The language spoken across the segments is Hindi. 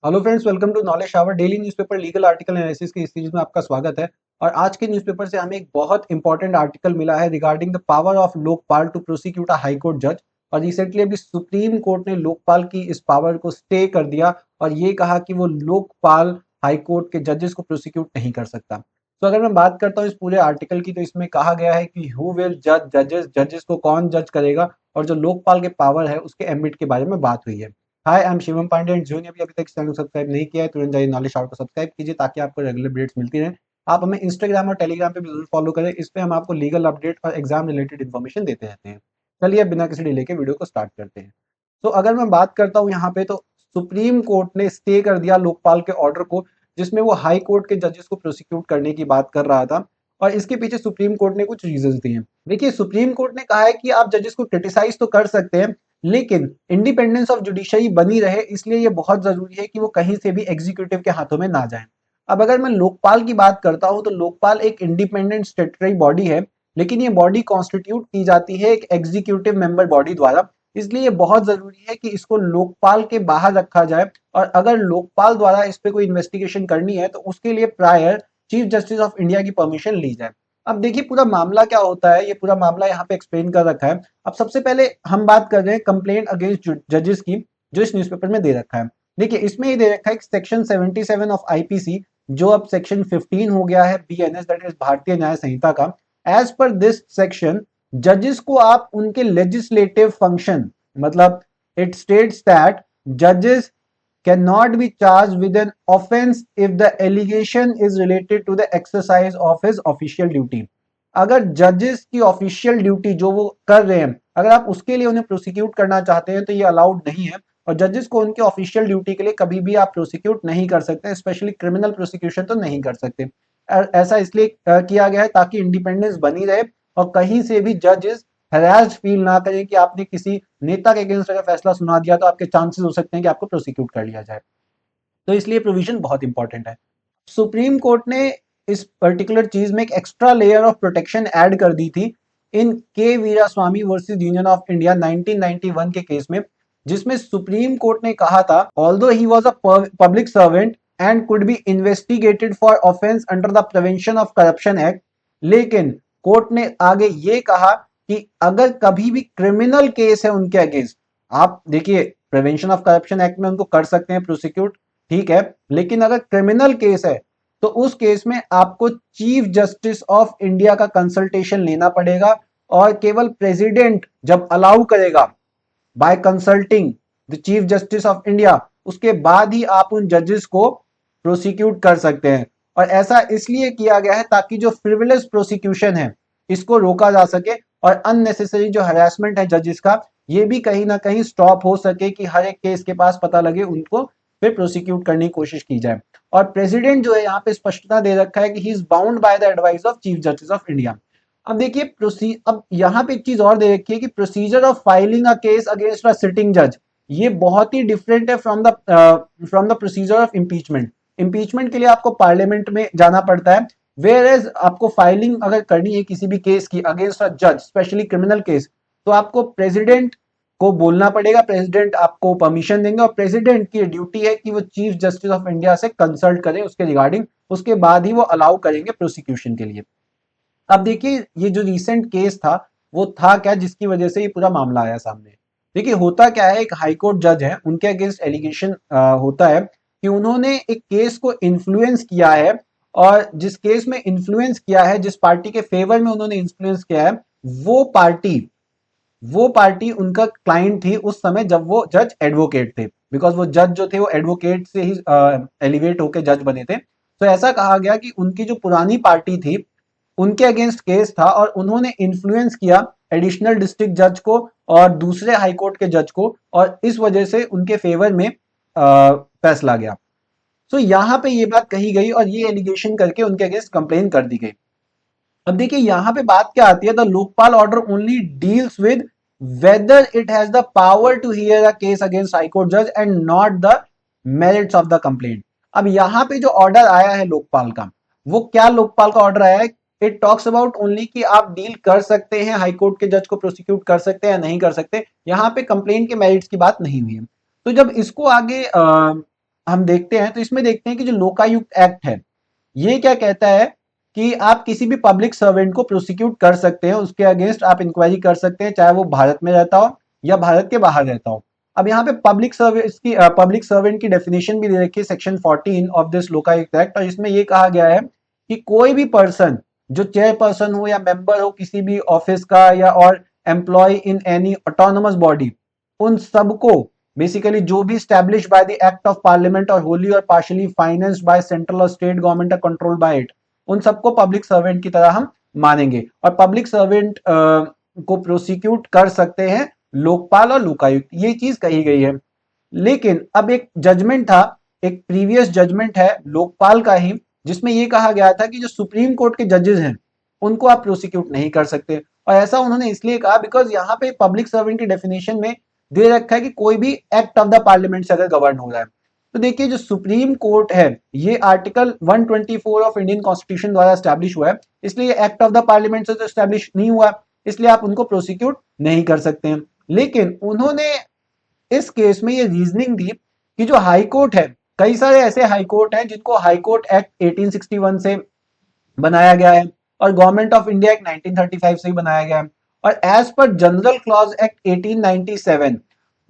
Hello friends, welcome to knowledge shower daily newspaper legal article analysis की इस सीरीज में आपका स्वागत है। और आज के न्यूज़पेपर से हमें एक बहुत इंपॉर्टेंट आर्टिकल मिला है regarding the power of Lokpal to prosecute a high court जज। और रिसेंटली अभी सुप्रीम कोर्ट ने लोकपाल की इस पावर को स्टे कर दिया और ये कहा कि वो लोकपाल हाई कोर्ट के जजेस को प्रोसिक्यूट नहीं कर सकता। तो अगर मैं बात करता हूँ इस पूरे आर्टिकल की, तो इसमें कहा गया है कि हु विल जज जजेस, जजेस को कौन जज करेगा, और जो लोकपाल के पावर है उसके एम्बिट के बारे में बात हुई है। Hi, I am Shivam Pandey and जो ने अभी तक इस चैनल को सब्सक्राइब नहीं किया है तुरंत जाइए नॉलेज शावर को सब्सक्राइब कीजिए ताकि आपको रेगुलर अपडेट्स मिलती रहे। आप हमें इंस्टाग्राम और टेलीग्राम पे भी जरूर फॉलो करें, इस पे हम आपको लीगल अपडेट और एग्जाम रिलेटेड इन्फॉर्मेशन देते रहते हैं। चलिए अब बिना किसी डिले के वीडियो को स्टार्ट करते हैं। तो अगर मैं बात करता हूँ यहाँ पे, तो सुप्रीम कोर्ट ने स्टे कर दिया लोकपाल के ऑर्डर को, जिसमें वो हाई कोर्ट के जजेस को प्रोसिक्यूट करने की बात कर रहा था। और इसके पीछे सुप्रीम कोर्ट ने कुछ रीजंस दिए हैं। देखिए, सुप्रीम कोर्ट ने कहा है कि आप जजेस को क्रिटिसाइज तो कर सकते हैं, लेकिन इंडिपेंडेंस ऑफ जुडिशरी बनी रहे, इसलिए ये बहुत जरूरी है कि वो कहीं से भी एग्जीक्यूटिव के हाथों में ना जाए। अब अगर मैं लोकपाल की बात करता हूं, तो लोकपाल एक इंडिपेंडेंट स्टेटरी बॉडी है, लेकिन ये बॉडी कॉन्स्टिट्यूट की जाती है एक एग्जीक्यूटिव मेंबर बॉडी द्वारा। इसलिए ये बहुत जरूरी है कि इसको लोकपाल के बाहर रखा जाए, और अगर लोकपाल द्वारा इस पे कोई इन्वेस्टिगेशन करनी है तो उसके लिए prior chief justice of India की परमिशन ली जाए। अब देखिए पूरा मामला क्या होता है, ये पूरा मामला यहाँ पे एक्सप्लेन कर रखा है। अब सबसे पहले हम बात कर रहे हैं कंप्लेंट अगेंस्ट जजेस की, जो इस न्यूज़पेपर में दे रखा है। देखिए इसमें ये दे रखा है कि सेक्शन 77 ऑफ आईपीसी, जो अब सेक्शन 15 हो गया है बीएनएस, दैट इज भारतीय न्याय संहिता का। एज पर दिस सेक्शन, जजेस को आप उनके लेजिस्लेटिव फंक्शन, मतलब इट स्टेट्स दैट जजेस cannot be charged with an offense if the allegation is related to the exercise of his official duty। अगर जजेस की ऑफिशियल ड्यूटी जो वो कर रहे हैं, अगर आप उसके लिए उन्हें प्रोसिक्यूट करना चाहते हैं तो ये अलाउड नहीं है। और जजेस को उनके ऑफिशियल ड्यूटी के लिए कभी भी आप प्रोसिक्यूट नहीं कर सकते, स्पेशली क्रिमिनल प्रोसिक्यूशन तो नहीं कर सकते। ऐसा इसलिए किया गया है ताकि इंडिपेंडेंस बनी रहे, और कहीं से भी जजेस हरास्ड फील ना करें कि आपने किसी नेता के अगेंस्ट अगर फैसला सुना दिया तो आपके चांसेस हो सकते हैं कि आपको प्रोसिक्यूट कर लिया जाए। तो इसलिए प्रोविजन बहुत इंपॉर्टेंट है। सुप्रीम कोर्ट ने इस पर्टिकुलर चीज में एक extra layer of protection add कर दी थी in K Veeraswamy versus Union of India 1991 के केस में, जिसमें सुप्रीम कोर्ट ने कहा था although he was a public servant and could be investigated for offence under the prevention of corruption act, लेकिन कोर्ट ने आगे ये कहा कि अगर कभी भी क्रिमिनल केस है उनके अगेंस्ट, आप देखिए प्रिवेंशन ऑफ करप्शन एक्ट में उनको कर सकते हैं प्रोसिक्यूट, ठीक है, लेकिन अगर क्रिमिनल केस है तो उस केस में आपको चीफ जस्टिस ऑफ इंडिया का कंसल्टेशन लेना पड़ेगा, और केवल प्रेसिडेंट जब अलाउ करेगा by consulting the chief justice of India, उसके बाद ही आप उन जजेस को प्रोसिक्यूट कर सकते हैं। और ऐसा इसलिए किया गया है ताकि जो फ्रिवलेस प्रोसिक्यूशन है इसको रोका जा सके, और अननेसेसरी जो हरासमेंट है जजेस का, ये भी कहीं ना कहीं स्टॉप हो सके कि हर एक केस के पास पता लगे उनको फिर प्रोसिक्यूट करने की कोशिश की जाए। और प्रेसिडेंट जो है यहाँ पे स्पष्टता दे रखा है कि he is bound by the advice of chief justice of India. अब देखिए अब यहाँ पे एक चीज और दे रखी है कि procedure of filing a case against a sitting जज, ये बहुत ही डिफरेंट है from the procedure of impeachment. Impeachment के लिए आपको पार्लियामेंट में जाना पड़ता है, वेयर एज आपको फाइलिंग अगर करनी है किसी भी केस की अगेंस्ट अ जज, स्पेशली क्रिमिनल केस, तो आपको प्रेसिडेंट को बोलना पड़ेगा, प्रेसिडेंट आपको परमिशन देंगे, और प्रेसिडेंट की ड्यूटी है कि वो चीफ जस्टिस ऑफ इंडिया से कंसल्ट करें उसके रिगार्डिंग, उसके बाद ही वो अलाउ करेंगे प्रोसिक्यूशन के लिए। अब देखिए ये जो रिसेंट केस था वो था क्या जिसकी वजह से ये पूरा मामला आया सामने। देखिए होता क्या है, एक हाईकोर्ट जज है, उनके अगेंस्ट एलिगेशन होता है कि उन्होंने एक केस को इन्फ्लुएंस किया है, और जिस केस में इन्फ्लुएंस किया है, जिस पार्टी के फेवर में उन्होंने इन्फ्लुएंस किया है, वो पार्टी वो पार्टी उनका क्लाइंट थी उस समय जब वो जज एडवोकेट थे, बिकॉज वो जज जो थे वो एडवोकेट से ही एलिवेट होकर जज बने थे। तो ऐसा कहा गया कि उनकी जो पुरानी पार्टी थी उनके अगेंस्ट केस था, और उन्होंने इन्फ्लुएंस किया एडिशनल डिस्ट्रिक्ट जज को और दूसरे हाईकोर्ट के जज को, और इस वजह से उनके फेवर में फैसला गया। तो यहाँ पे ये बात कही गई और ये एलिगेशन करके उनके अगेंस्ट कंप्लेन कर दी गई। अब देखिए यहाँ पे बात क्या आती है, the Lokpal order only deals with whether it has the power to hear a case against high court जज and not the merits of the complaint. अब यहाँ पे जो ऑर्डर आया है लोकपाल का, वो क्या लोकपाल का ऑर्डर आया है, इट टॉक्स अबाउट ओनली कि आप डील कर सकते हैं, हाईकोर्ट के जज को प्रोसिक्यूट कर सकते हैं या नहीं कर सकते, यहाँ पे कंप्लेंट के मेरिट्स की बात नहीं हुई है। तो जब इसको आगे हम देखते हैं तो इसमें देखते हैं कि जो लोकायुक्त एक्ट है ये क्या कहता है कि आप किसी भी पब्लिक सर्वेंट को प्रोसिक्यूट कर सकते हैं, उसके अगेंस्ट आप इंक्वायरी कर सकते हैं, चाहे वो भारत में रहता हो या भारत के बाहर रहता हो। अब यहाँ पे पब्लिक सर्वेंट की डेफिनेशन भी दे रखी है section 14 of this Lokayukta act, और इसमें ये कहा गया है कि कोई भी पर्सन जो चेयरपर्सन हो या मेंबर हो किसी भी ऑफिस का या और employ in any autonomous body, उन सबको बेसिकली जो भी establish by the act of parliament और होली और पार्शियली फाइनेंस्ड बाय सेंट्रल और स्टेट गवर्नमेंट और कंट्रोल्ड बाय इट, उन सबको पब्लिक सर्वेंट की तरह हम मानेंगे और पब्लिक सर्वेंट को प्रोसिक्यूट कर सकते हैं लोकपाल और लोकायुक्त, ये चीज कही गई है। लेकिन अब एक जजमेंट था, एक प्रीवियस जजमेंट है लोकपाल का ही, जिसमें यह कहा गया था कि जो सुप्रीम कोर्ट के जजेस हैं उनको आप प्रोसिक्यूट नहीं कर सकते, और ऐसा उन्होंने इसलिए कहा बिकॉज यहाँ पे पब्लिक सर्वेंट की डेफिनेशन में दे रखा है कि कोई भी एक्ट ऑफ द पार्लियामेंट से अगर गवर्न हो रहा है। तो देखिए जो सुप्रीम कोर्ट है ये आर्टिकल 124 ऑफ इंडियन कॉन्स्टिट्यूशन द्वारा स्टैब्लिश हुआ है, इसलिए एक्ट ऑफ द पार्लियामेंट से तो स्टैब्लिश नहीं हुआ, इसलिए आप उनको प्रोसिक्यूट नहीं कर सकते हैं। लेकिन उन्होंने इस केस में ये रीजनिंग दी कि जो हाई कोर्ट है, कई सारे ऐसे हाई कोर्ट हैं जिनको हाई कोर्ट एक्ट 1861 से बनाया गया है और गवर्नमेंट ऑफ इंडिया एक्ट 1935 से ही बनाया गया है, और as per general clause act 1897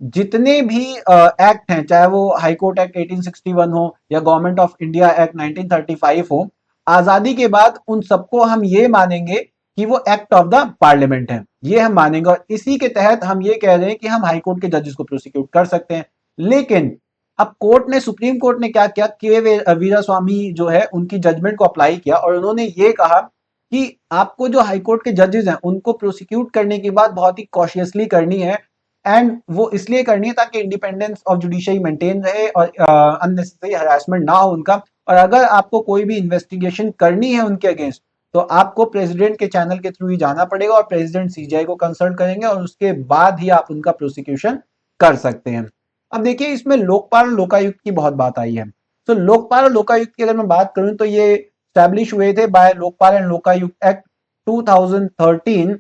जितने भी एक्ट हैं, चाहे वो हाई कोर्ट एक्ट 1861 हो या गवर्नमेंट ऑफ इंडिया एक्ट 1935 हो, आजादी के बाद उन सबको हम ये मानेंगे कि वो एक्ट ऑफ द पार्लियामेंट है, ये हम मानेंगे, और इसी के तहत हम ये कह रहे हैं कि हम हाई कोर्ट के जजेस को प्रोसिक्यूट कर सकते हैं। लेकिन अब कोर्ट ने, सुप्रीम कोर्ट ने क्या किया, के वीरास्वामी जो है उनकी जजमेंट को अप्लाई किया और उन्होंने ये कहा कि आपको जो हाई कोर्ट के जजेस हैं उनको प्रोसिक्यूट करने की बात बहुत ही कॉशियसली करनी है, एंड वो इसलिए करनी है ताकि इंडिपेंडेंस ऑफ जुडिशरी मेंटेन रहे और अननेसेसरी हरासमेंट ना हो उनका, और अगर आपको कोई भी इन्वेस्टिगेशन करनी है उनके अगेंस्ट तो आपको प्रेसिडेंट के चैनल के थ्रू ही जाना पड़ेगा और प्रेसिडेंट सीजीआई को कंसल्ट करेंगे और उसके बाद ही आप उनका प्रोसिक्यूशन कर सकते हैं। अब देखिए इसमें लोकपाल और लोकायुक्त की बहुत बात आई है। तो लोकपाल और लोकायुक्त की अगर मैं बात करूं तो ये स्टैब्लिश हुए थे by Lokpal and Lokayukta act 2013,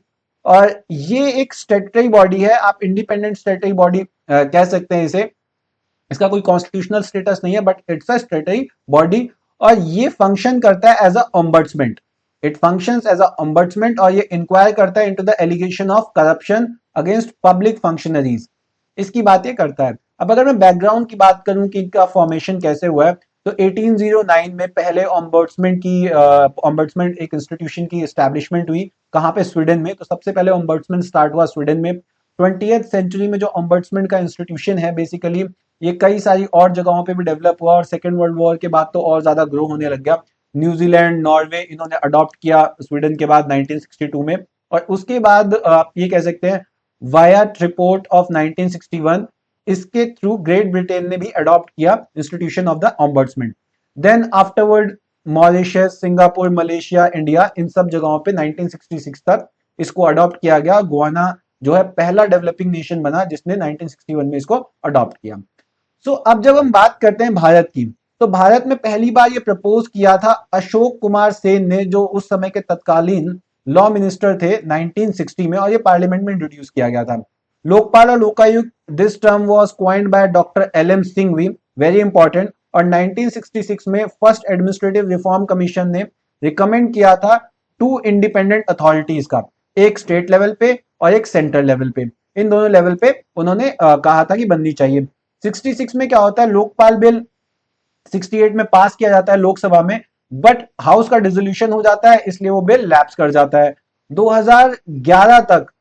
और ये एक स्टेटरी बॉडी है, आप इंडिपेंडेंट स्टेटरी बॉडी कह सकते हैं इसे, इसका कोई कॉन्स्टिट्यूशनल स्टेटस नहीं है but it's a statutory body, और ये फंक्शन करता है as a ombudsman, it functions as a ombudsman, और ये इंक्वायर करता है into the allegation of corruption against public functionaries, इसकी बात ये करता है। अब अगर मैं बैकग्राउंड की बात करूं कि इनका फॉर्मेशन कैसे हुआ है, तो 1809 में पहले ओम्बड्समेंट एक इंस्टीट्यूशन की एस्टैब्लिशमेंट हुई, कहां पे, स्वीडन में। तो सबसे पहले ओम्बड्समेंट स्टार्ट हुआ स्वीडन में। 20th सेंचुरी में जो ओम्बड्समेंट का इंस्टीट्यूशन है बेसिकली ये कई सारी और जगहों पे भी डेवलप हुआ, और सेकेंड वर्ल्ड वॉर के बाद तो और ज्यादा ग्रो होने लग गया। न्यूजीलैंड, नॉर्वे इन्होंने अडॉप्ट किया स्वीडन के बाद 1962 में, और उसके बाद आप ये कह सकते हैं वायाट रिपोर्ट ऑफ 1961, इसके थ्रू ग्रेट ब्रिटेन ने भी अडॉप्ट किया institution of the ombudsman. Then afterward Mauritius, Singapore, Malaysia, India, इन सब जगहों पे 1966 तक इसको अडॉप्ट किया गया। गोवाना जो है पहला डेवलपिंग नेशन बना जिसने 1961 में इसको अडॉप्ट किया। सो अब जब हम बात करते हैं भारत की, तो भारत में पहली बार ये प्रपोज किया था अशोक कुमार सेन ने, जो उस समय के तत्कालीन लॉ मिनिस्टर थे 1960 में, और ये पार्लियामेंट में इंट्रोड्यूस किया गया था। लोकपाल और Lokayukta, this term was coined by doctor LM. Singhvi, very important, और 1966 में फर्स्ट एडमिनिस्ट्रेटिव रिफॉर्म कमीशन ने रिकमेंड किया था टू इंडिपेंडेंट अथॉरिटीज का, एक स्टेट लेवल पे और एक सेंट्रल लेवल पे, इन दोनों लेवल पे उन्होंने कहा था कि बननी चाहिए। 66 में क्या होता है, लोकपाल बिल 68 में पास किया जाता है लोकसभा में, बट हाउस का डिसोल्यूशन हो जाता है, इसलिए वो बिल लैप्स कर जाता है। 2011 तक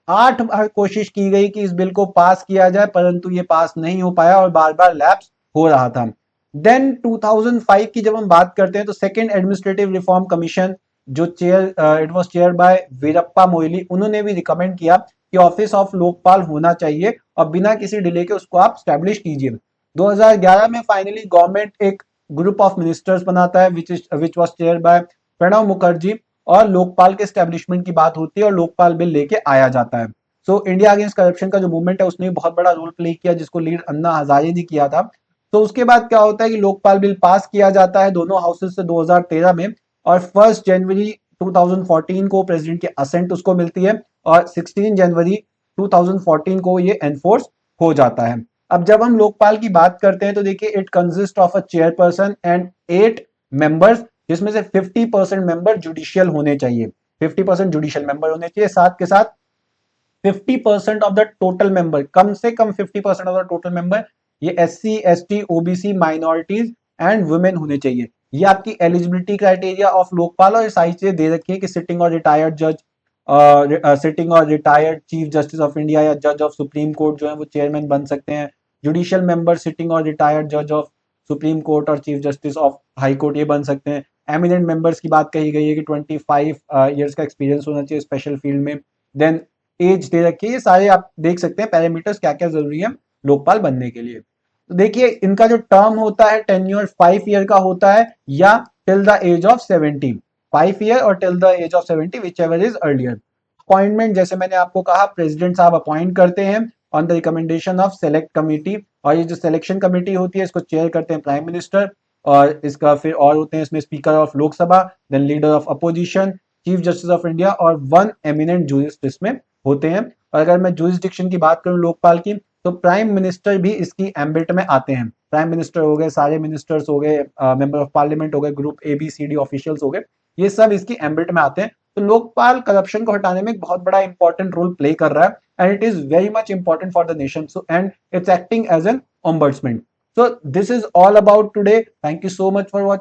8 बार कोशिश की गई कि इस बिल को पास किया जाए, परंतु ये पास नहीं हो पाया और बार बार लैप्स हो रहा था। देन 2005 की जब हम बात करते हैं तो सेकेंड एडमिनिस्ट्रेटिव रिफॉर्म कमीशन, जो it was chair by Veerappa Moily, उन्होंने भी रिकमेंड किया कि ऑफिस ऑफ लोकपाल होना चाहिए और बिना किसी डिले के उसको आप स्टैब्लिश कीजिए। 2011 में फाइनली गवर्नमेंट एक ग्रुप ऑफ मिनिस्टर्स बनाता है which was chair by Pranab Mukherjee, और लोकपाल के स्टैब्लिशमेंट की बात होती है और लोकपाल बिल लेके आया जाता है। सो इंडिया अगेंस्ट करप्शन का जो मूवमेंट है उसने बहुत बड़ा रोल प्ले किया, जिसको लीड अन्ना हजारे ने किया था। तो उसके बाद क्या होता है कि लोकपाल बिल पास किया जाता है दोनों हाउसेस से 2013 में, और 1 जनवरी 2014 को प्रेसिडेंट की असेंट उसको मिलती है, और 16 जनवरी 2014 को ये एनफोर्स हो जाता है। अब जब हम लोकपाल की बात करते हैं तो देखिए it consist of a chairperson and 8 members, जिसमें से 50% मेंबर जुडिशियल होने चाहिए, 50% जुडिशियल मेंबर होने चाहिए, साथ के साथ 50% ऑफ द टोटल मेंबर, कम से कम 50% ऑफ द टोटल मेंबर ये SC ST OBC minorities and women होने चाहिए। ये आपकी एलिजिबिलिटी क्राइटेरिया ऑफ लोकपाल, और ये सारी चीजें दे रखी है कि सिटिंग और रिटायर्ड जज, सिटिंग और retired chief justice of India या जज ऑफ सुप्रीम कोर्ट जो है वो चेयरमैन बन सकते हैं। जुडिशियल मेंबर सिटिंग और रिटायर्ड जज ऑफ सुप्रीम कोर्ट और chief justice of high court ये बन सकते हैं। एमिनेंट मेंबर्स की बात कही गई है कि 25 ईयर्स का एक्सपीरियंस होना चाहिए स्पेशल फील्ड में। देन एज दे रखी है, ये सारे आप देख सकते हैं पैरामीटर्स क्या क्या जरूरी है लोकपाल बनने के लिए। तो देखिए इनका जो टर्म होता है टेन्योर 5 ईयर का होता है, या till the age of 70, 5 year और till the age of 70 whichever is earlier. Appointment जैसे मैंने आपको कहा प्रेसिडेंट साहब अपॉइंट करते हैं on the recommendation of select committee, और ये जो सिलेक्शन कमेटी होती है इसको चेयर करते हैं प्राइम मिनिस्टर, और इसका फिर और होते हैं इसमें speaker of Lok Sabha, then leader of opposition, chief justice of India और 1 एमिनेंट जूरिस्ट इसमें होते हैं। और अगर मैं जूरिसडिक्शन की बात करूं लोकपाल की, तो प्राइम मिनिस्टर भी इसकी एम्बिट में आते हैं। प्राइम मिनिस्टर हो गए, सारे मिनिस्टर्स हो गए, मेंबर ऑफ पार्लियामेंट हो गए, ग्रुप ABCD ऑफिशियल्स हो गए, ये सब इसकी एम्बिट में आते हैं। तो लोकपाल करप्शन को हटाने में एक बहुत बड़ा इंपॉर्टेंट रोल प्ले कर रहा है, and it is very much important for the nation, so and it's acting as an ombudsman. So this is all about today. Thank you so much for watching.